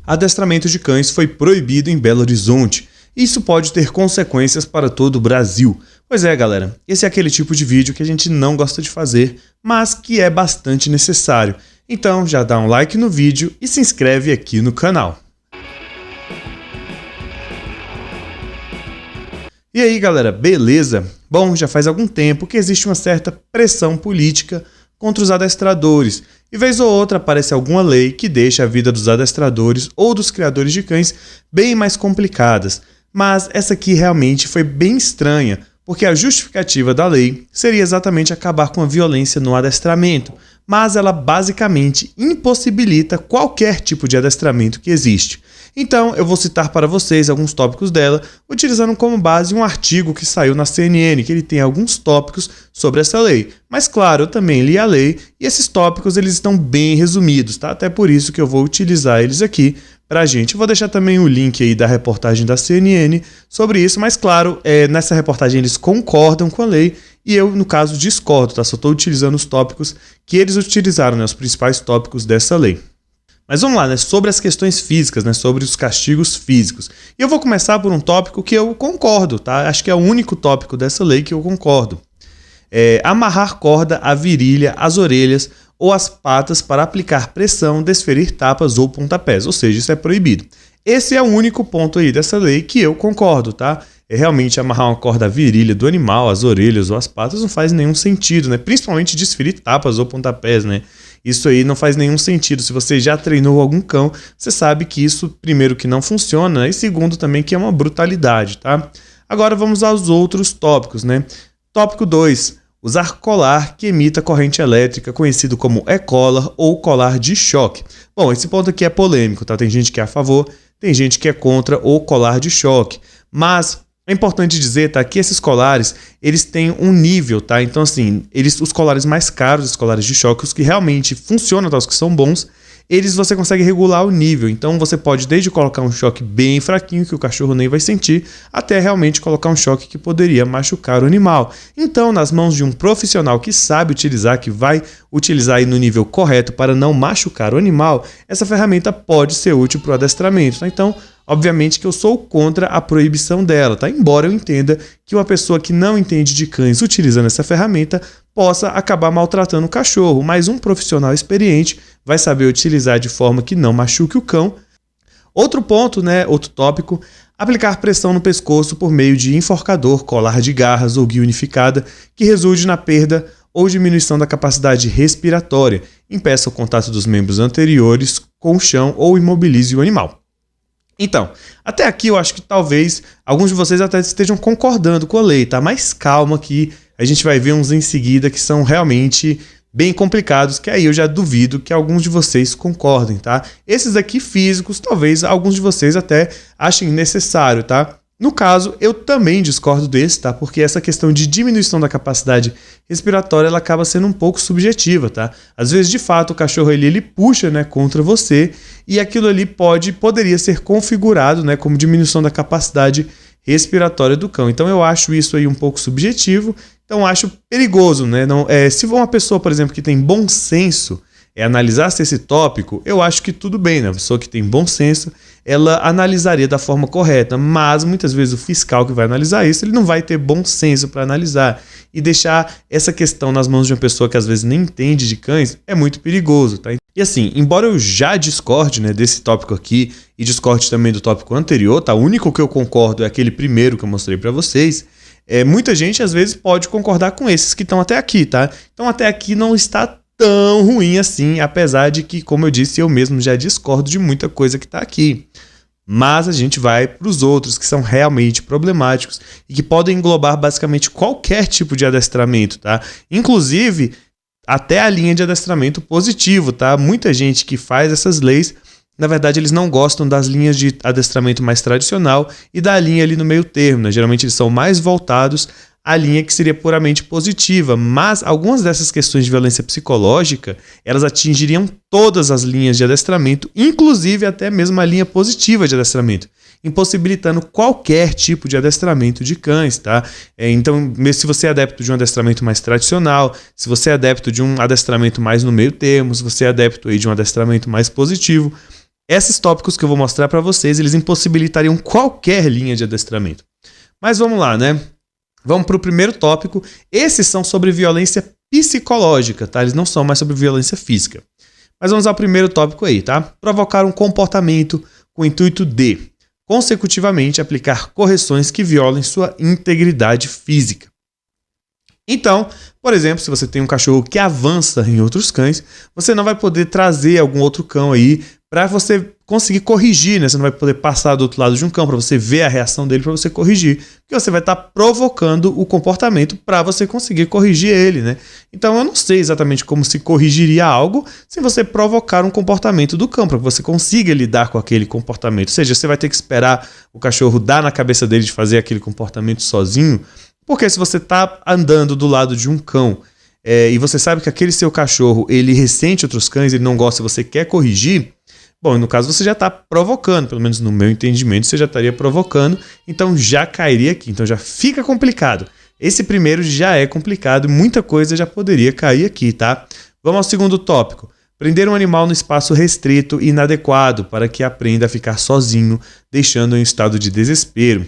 adestramento de cães foi proibido em Belo Horizonte. Isso pode ter consequências para todo o Brasil. Pois é, galera, esse é aquele tipo de vídeo que a gente não gosta de fazer, mas que é bastante necessário. Então já dá um like no vídeo e se inscreve aqui no canal. E aí, galera, beleza? Bom, já faz algum tempo que existe uma certa pressão política contra os adestradores, e vez ou outra aparece alguma lei que deixa a vida dos adestradores ou dos criadores de cães bem mais complicadas. Mas essa aqui realmente foi bem estranha, porque a justificativa da lei seria exatamente acabar com a violência no adestramento, mas ela basicamente impossibilita qualquer tipo de adestramento que existe. Então eu vou citar para vocês alguns tópicos dela, utilizando como base um artigo que saiu na CNN, que ele tem alguns tópicos sobre essa lei. Mas claro, eu também li a lei e esses tópicos eles estão bem resumidos, tá? Até por isso que eu vou utilizar eles aqui pra gente. Eu vou deixar também o link aí da reportagem da CNN sobre isso, mas claro, nessa reportagem eles concordam com a lei e eu, no caso, discordo, tá? Só estou utilizando os tópicos que eles utilizaram, né? Os principais tópicos dessa lei. Mas vamos lá, né? Sobre as questões físicas, né? Sobre os castigos físicos. E eu vou começar por um tópico que eu concordo, tá? Acho que é o único tópico dessa lei que eu concordo. Amarrar corda à virilha, às orelhas ou às patas para aplicar pressão, desferir tapas ou pontapés. Ou seja, isso é proibido. Esse é o único ponto aí dessa lei que eu concordo, tá? Realmente amarrar uma corda à virilha do animal, às orelhas ou às patas não faz nenhum sentido, né? Principalmente desferir tapas ou pontapés, né? Isso aí não faz nenhum sentido. Se você já treinou algum cão, você sabe que isso, primeiro, que não funciona, né? E segundo, também que é uma brutalidade, tá? Agora vamos aos outros tópicos, né? Tópico 2. Usar colar que emita corrente elétrica, conhecido como e-collar ou colar de choque. Bom, esse ponto aqui é polêmico, tá? Tem gente que é a favor, tem gente que é contra o colar de choque. Mas é importante dizer, tá, que esses colares, eles têm um nível, tá? Então, assim, os colares mais caros, os colares de choque, os que realmente funcionam, tá, os que são bons, você consegue regular o nível. Então, você pode desde colocar um choque bem fraquinho, que o cachorro nem vai sentir, até realmente colocar um choque que poderia machucar o animal. Então, nas mãos de um profissional que sabe utilizar, que vai utilizar aí no nível correto para não machucar o animal, essa ferramenta pode ser útil para o adestramento, tá? Então, obviamente que eu sou contra a proibição dela, tá? Embora eu entenda que uma pessoa que não entende de cães utilizando essa ferramenta possa acabar maltratando o cachorro, mas um profissional experiente vai saber utilizar de forma que não machuque o cão. Outro ponto, né? Outro tópico, aplicar pressão no pescoço por meio de enforcador, colar de garras ou guia unificada que resulte na perda ou diminuição da capacidade respiratória, impeça o contato dos membros anteriores com o chão ou imobilize o animal. Então, até aqui eu acho que talvez alguns de vocês até estejam concordando com a lei, tá? Mas calma que a gente vai ver uns em seguida que são realmente bem complicados, que aí eu já duvido que alguns de vocês concordem, tá? Esses aqui físicos, talvez alguns de vocês até achem necessário, tá? No caso, eu também discordo desse, tá? Porque essa questão de diminuição da capacidade respiratória, ela acaba sendo um pouco subjetiva, tá? Às vezes, de fato, o cachorro ele puxa, né, contra você e aquilo ali poderia ser configurado, né, como diminuição da capacidade respiratória do cão. Então, eu acho isso aí um pouco subjetivo, então acho perigoso, né? Se for uma pessoa, por exemplo, que tem bom senso, analisasse esse tópico, eu acho que tudo bem, né? A pessoa que tem bom senso, ela analisaria da forma correta, mas muitas vezes o fiscal que vai analisar isso, ele não vai ter bom senso para analisar e deixar essa questão nas mãos de uma pessoa que às vezes nem entende de cães é muito perigoso, tá? E assim, embora eu já discorde, né, desse tópico aqui e discorde também do tópico anterior, tá? O único que eu concordo é aquele primeiro que eu mostrei para vocês. Muita gente às vezes pode concordar com esses que estão até aqui, tá? Então até aqui não está tão ruim assim, apesar de que, como eu disse, eu mesmo já discordo de muita coisa que está aqui. Mas a gente vai para os outros que são realmente problemáticos e que podem englobar basicamente qualquer tipo de adestramento, tá? Inclusive, até a linha de adestramento positivo, tá? Muita gente que faz essas leis, na verdade, eles não gostam das linhas de adestramento mais tradicional e da linha ali no meio termo, né? Geralmente eles são mais voltados a linha que seria puramente positiva, mas algumas dessas questões de violência psicológica, elas atingiriam todas as linhas de adestramento, inclusive até mesmo a linha positiva de adestramento, impossibilitando qualquer tipo de adestramento de cães, tá? Então, se você é adepto de um adestramento mais tradicional, se você é adepto de um adestramento mais no meio termo, se você é adepto aí de um adestramento mais positivo, esses tópicos que eu vou mostrar para vocês, eles impossibilitariam qualquer linha de adestramento. Mas vamos lá, né? Vamos para o primeiro tópico. Esses são sobre violência psicológica, tá? Eles não são mais sobre violência física. Mas vamos ao primeiro tópico aí, tá? Provocar um comportamento com o intuito de, consecutivamente, aplicar correções que violem sua integridade física. Então, por exemplo, se você tem um cachorro que avança em outros cães, você não vai poder trazer algum outro cão aí para você conseguir corrigir, né? Você não vai poder passar do outro lado de um cão para você ver a reação dele, para você corrigir, porque você vai estar provocando o comportamento para você conseguir corrigir ele, né? Então, eu não sei exatamente como se corrigiria algo se você provocar um comportamento do cão, para que você consiga lidar com aquele comportamento. Ou seja, você vai ter que esperar o cachorro dar na cabeça dele de fazer aquele comportamento sozinho. Porque se você está andando do lado de um cão e você sabe que aquele seu cachorro ele ressente outros cães, ele não gosta e você quer corrigir, bom, no caso você já está provocando, pelo menos no meu entendimento você já estaria provocando, então já cairia aqui, então já fica complicado. Esse primeiro já é complicado, muita coisa já poderia cair aqui, tá? Vamos ao segundo tópico. Prender um animal no espaço restrito e inadequado para que aprenda a ficar sozinho, deixando em estado de desespero.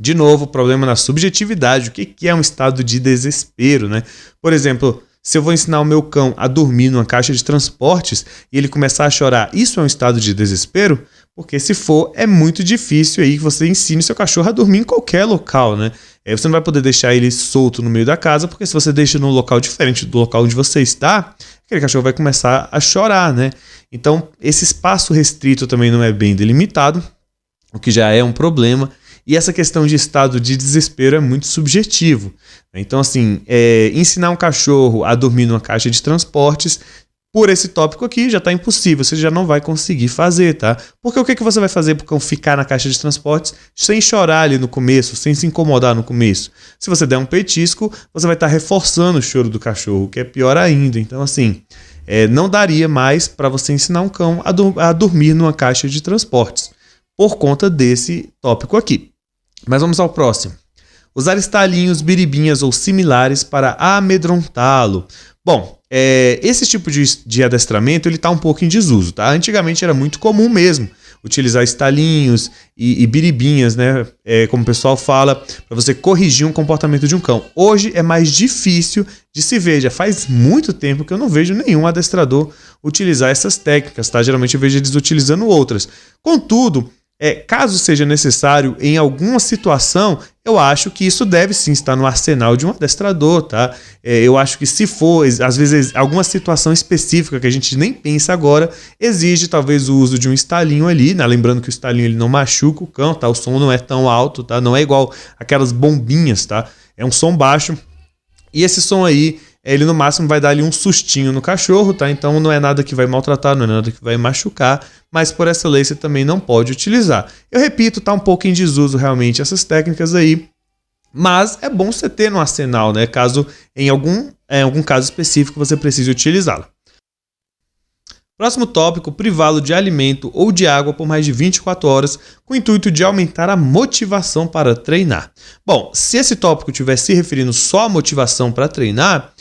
De novo, problema na subjetividade. O que é um estado de desespero, né? Por exemplo, se eu vou ensinar o meu cão a dormir numa caixa de transportes e ele começar a chorar, isso é um estado de desespero? Porque se for, é muito difícil aí que você ensine o seu cachorro a dormir em qualquer local, né? Você não vai poder deixar ele solto no meio da casa, porque se você deixa num local diferente do local onde você está, aquele cachorro vai começar a chorar, né? Então, esse espaço restrito também não é bem delimitado, o que já é um problema. E essa questão de estado de desespero é muito subjetivo. Então, assim, ensinar um cachorro a dormir numa caixa de transportes, por esse tópico aqui, já está impossível. Você já não vai conseguir fazer, tá? Porque o que você vai fazer para o cão ficar na caixa de transportes sem chorar ali no começo, sem se incomodar no começo? Se você der um petisco, você vai estar reforçando o choro do cachorro, que é pior ainda. Então, assim, não daria mais para você ensinar um cão a dormir numa caixa de transportes, por conta desse tópico aqui. Mas vamos ao próximo. Usar estalinhos, biribinhas ou similares para amedrontá-lo. Bom, esse tipo de adestramento ele está um pouco em desuso, tá? Antigamente era muito comum mesmo utilizar estalinhos e biribinhas, né? Como o pessoal fala, para você corrigir um comportamento de um cão. Hoje é mais difícil de se ver. Já faz muito tempo que eu não vejo nenhum adestrador utilizar essas técnicas, tá? Geralmente eu vejo eles utilizando outras. Contudo, caso seja necessário em alguma situação, eu acho que isso deve sim estar no arsenal de um adestrador, tá? Eu acho que se for, às vezes, alguma situação específica que a gente nem pensa agora, exige talvez o uso de um estalinho ali, né? Lembrando que o estalinho ele não machuca o cão, tá? O som não é tão alto, tá? Não é igual aquelas bombinhas, tá? É um som baixo. E esse som aí, ele no máximo vai dar ali um sustinho no cachorro, tá? Então não é nada que vai maltratar, não é nada que vai machucar, mas por essa lei você também não pode utilizar. Eu repito, tá um pouco em desuso realmente essas técnicas aí, mas é bom você ter no arsenal, né? Caso em algum caso específico você precise utilizá-la. Próximo tópico, privá-lo de alimento ou de água por mais de 24 horas com o intuito de aumentar a motivação para treinar. Bom, se esse tópico estiver se referindo só à motivação para treinar,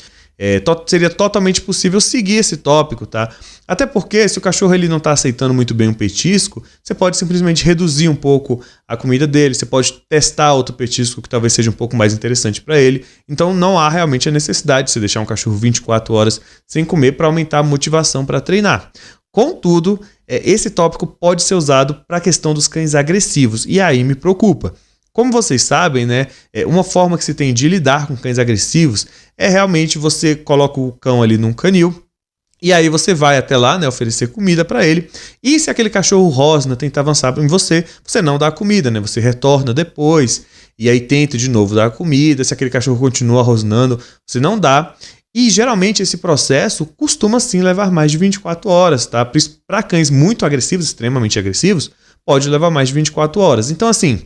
seria totalmente possível seguir esse tópico, tá? Até porque se o cachorro ele não está aceitando muito bem um petisco, você pode simplesmente reduzir um pouco a comida dele, você pode testar outro petisco que talvez seja um pouco mais interessante para ele. Então não há realmente a necessidade de você deixar um cachorro 24 horas sem comer para aumentar a motivação para treinar. Contudo, esse tópico pode ser usado para a questão dos cães agressivos, e aí me preocupa. Como vocês sabem, né, uma forma que se tem de lidar com cães agressivos é realmente você coloca o cão ali num canil e aí você vai até lá, né, oferecer comida para ele. E se aquele cachorro rosna tenta avançar em você, você não dá comida, né, você retorna depois e aí tenta de novo dar comida. Se aquele cachorro continua rosnando, você não dá. E geralmente esse processo costuma sim levar mais de 24 horas, tá? Para cães muito agressivos, extremamente agressivos, pode levar mais de 24 horas. Então, assim,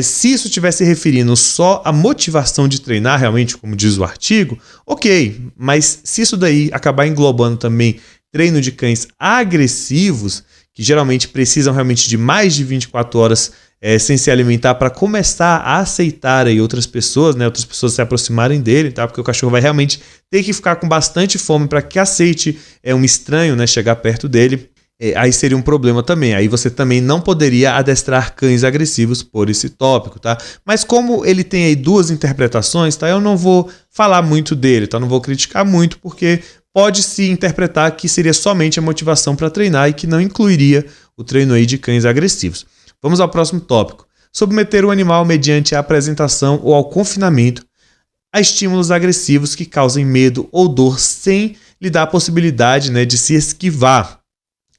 se isso estiver se referindo só à motivação de treinar, realmente, como diz o artigo, ok. Mas se isso daí acabar englobando também treino de cães agressivos, que geralmente precisam realmente de mais de 24 horas sem se alimentar para começar a aceitar aí outras pessoas, né? Outras pessoas se aproximarem dele, tá? Porque o cachorro vai realmente ter que ficar com bastante fome para que aceite um estranho, né? Chegar perto dele. aí seria um problema também. Aí você também não poderia adestrar cães agressivos por esse tópico, tá? Mas como ele tem aí duas interpretações, tá? Eu não vou falar muito dele, tá? Não vou criticar muito, porque pode se interpretar que seria somente a motivação para treinar e que não incluiria o treino aí de cães agressivos. Vamos ao próximo tópico. Submeter o animal mediante a apresentação ou ao confinamento a estímulos agressivos que causem medo ou dor sem lhe dar a possibilidade, né, de se esquivar.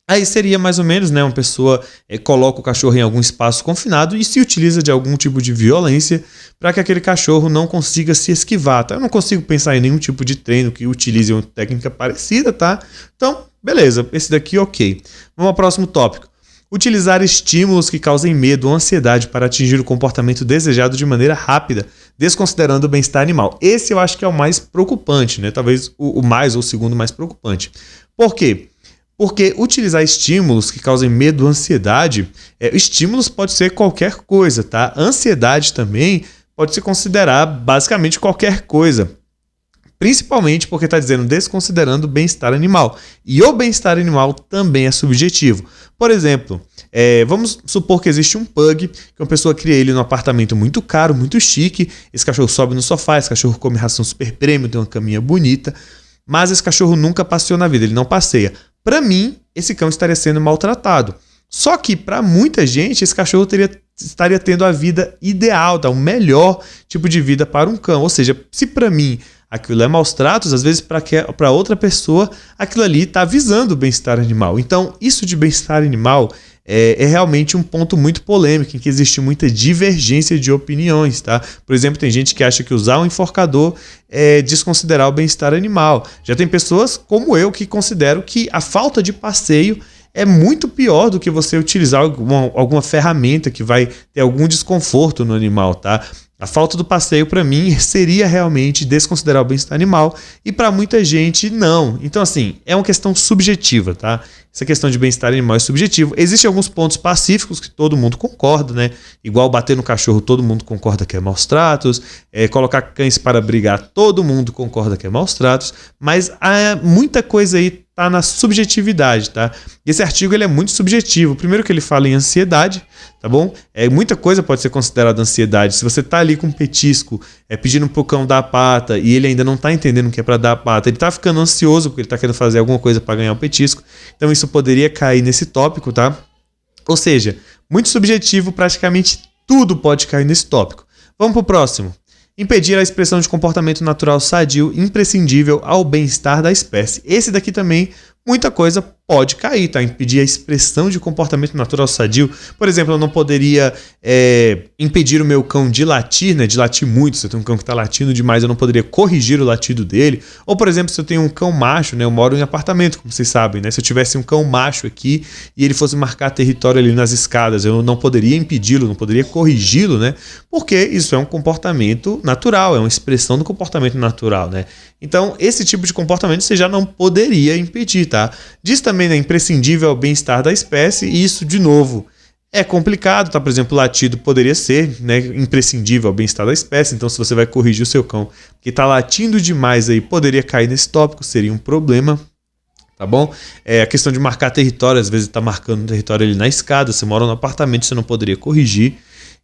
Aí seria mais ou menos, né, uma pessoa coloca o cachorro em algum espaço confinado e se utiliza de algum tipo de violência para que aquele cachorro não consiga se esquivar, tá? Eu não consigo pensar em nenhum tipo de treino que utilize uma técnica parecida, tá? Então, beleza, esse daqui ok. Vamos ao próximo tópico. Utilizar estímulos que causem medo ou ansiedade para atingir o comportamento desejado de maneira rápida, desconsiderando o bem-estar animal. Esse eu acho que é o mais preocupante, né? Talvez o mais ou o segundo mais preocupante. Por quê? Porque utilizar estímulos que causem medo ou ansiedade, estímulos pode ser qualquer coisa, tá? Ansiedade também pode se considerar basicamente qualquer coisa. Principalmente porque está dizendo desconsiderando o bem-estar animal. E o bem-estar animal também é subjetivo. Por exemplo, vamos supor que existe um pug, que uma pessoa cria ele num apartamento muito caro, muito chique. Esse cachorro sobe no sofá, esse cachorro come ração super premium, tem uma caminha bonita. Mas esse cachorro nunca passeou na vida, ele não passeia. Para mim, esse cão estaria sendo maltratado. Só que para muita gente, esse cachorro estaria tendo a vida ideal, tá? O melhor tipo de vida para um cão. Ou seja, se para mim aquilo é maus tratos, às vezes para outra pessoa aquilo ali está visando o bem-estar animal. Então, isso de bem-estar animal é realmente um ponto muito polêmico, em que existe muita divergência de opiniões, tá? Por exemplo, tem gente que acha que usar um enforcador é desconsiderar o bem-estar animal. Já tem pessoas como eu que consideram que a falta de passeio é muito pior do que você utilizar alguma ferramenta que vai ter algum desconforto no animal, tá? A falta do passeio, para mim, seria realmente desconsiderar o bem-estar animal e para muita gente, não. Então, assim, é uma questão subjetiva, tá? Essa questão de bem-estar animal é subjetivo. Existem alguns pontos pacíficos que todo mundo concorda, né? Igual bater no cachorro, todo mundo concorda que é maus tratos. Colocar cães para brigar, todo mundo concorda que é maus tratos. Mas há muita coisa aí tá na subjetividade, tá? Esse artigo ele é muito subjetivo. Primeiro que ele fala em ansiedade, tá bom? Muita coisa pode ser considerada ansiedade. Se você tá ali com um petisco, pedindo pro cão dar a pata e ele ainda não tá entendendo o que é para dar a pata, ele tá ficando ansioso porque ele tá querendo fazer alguma coisa para ganhar o petisco. Então isso poderia cair nesse tópico, tá? Ou seja, muito subjetivo, praticamente tudo pode cair nesse tópico. Vamos pro próximo. Impedir a expressão de comportamento natural sadio imprescindível ao bem-estar da espécie. Esse daqui também, muita coisa pode cair, tá? Impedir a expressão de comportamento natural sadio. Por exemplo, eu não poderia impedir o meu cão de latir, né? De latir muito. Se eu tenho um cão que está latindo demais, eu não poderia corrigir o latido dele. Ou, por exemplo, se eu tenho um cão macho, né? Eu moro em apartamento, como vocês sabem, né? Se eu tivesse um cão macho aqui e ele fosse marcar território ali nas escadas, eu não poderia impedi-lo, não poderia corrigi-lo, né? Porque isso é um comportamento natural, é uma expressão do comportamento natural, né? Então, esse tipo de comportamento você já não poderia impedir, tá? Diz também, né, imprescindível ao bem-estar da espécie, e isso, de novo, é complicado, tá? Por exemplo, o latido poderia ser, né, imprescindível ao bem-estar da espécie, então se você vai corrigir o seu cão que está latindo demais aí, poderia cair nesse tópico, seria um problema, tá bom? A questão de marcar território, às vezes está marcando território ali na escada, você mora no apartamento, você não poderia corrigir,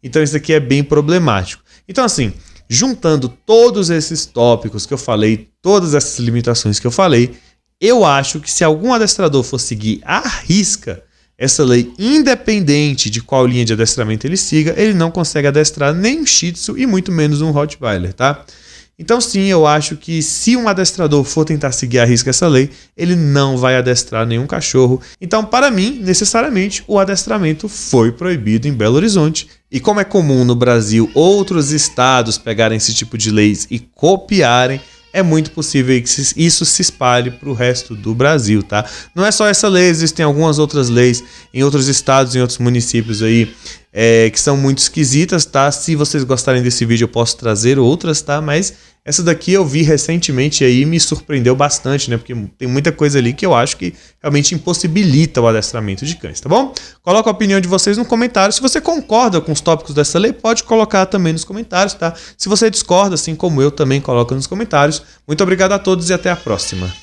então isso aqui é bem problemático. Então, assim, juntando todos esses tópicos que eu falei, todas essas limitações que eu falei, eu acho que se algum adestrador for seguir à risca essa lei, independente de qual linha de adestramento ele siga, ele não consegue adestrar nem um Shih Tzu e muito menos um Rottweiler, tá? Então sim, eu acho que se um adestrador for tentar seguir à risca essa lei, ele não vai adestrar nenhum cachorro. Então, para mim, necessariamente, o adestramento foi proibido em Belo Horizonte. E como é comum no Brasil outros estados pegarem esse tipo de leis e copiarem, é muito possível que isso se espalhe para o resto do Brasil, tá? Não é só essa lei, existem algumas outras leis em outros estados, em outros municípios aí, que são muito esquisitas, tá? Se vocês gostarem desse vídeo, eu posso trazer outras, tá? Mas essa daqui eu vi recentemente aí e me surpreendeu bastante, né? Porque tem muita coisa ali que eu acho que realmente impossibilita o adestramento de cães, tá bom? Coloca a opinião de vocês no comentário. Se você concorda com os tópicos dessa lei, pode colocar também nos comentários, tá? Se você discorda, assim como eu, também coloca nos comentários. Muito obrigado a todos e até a próxima.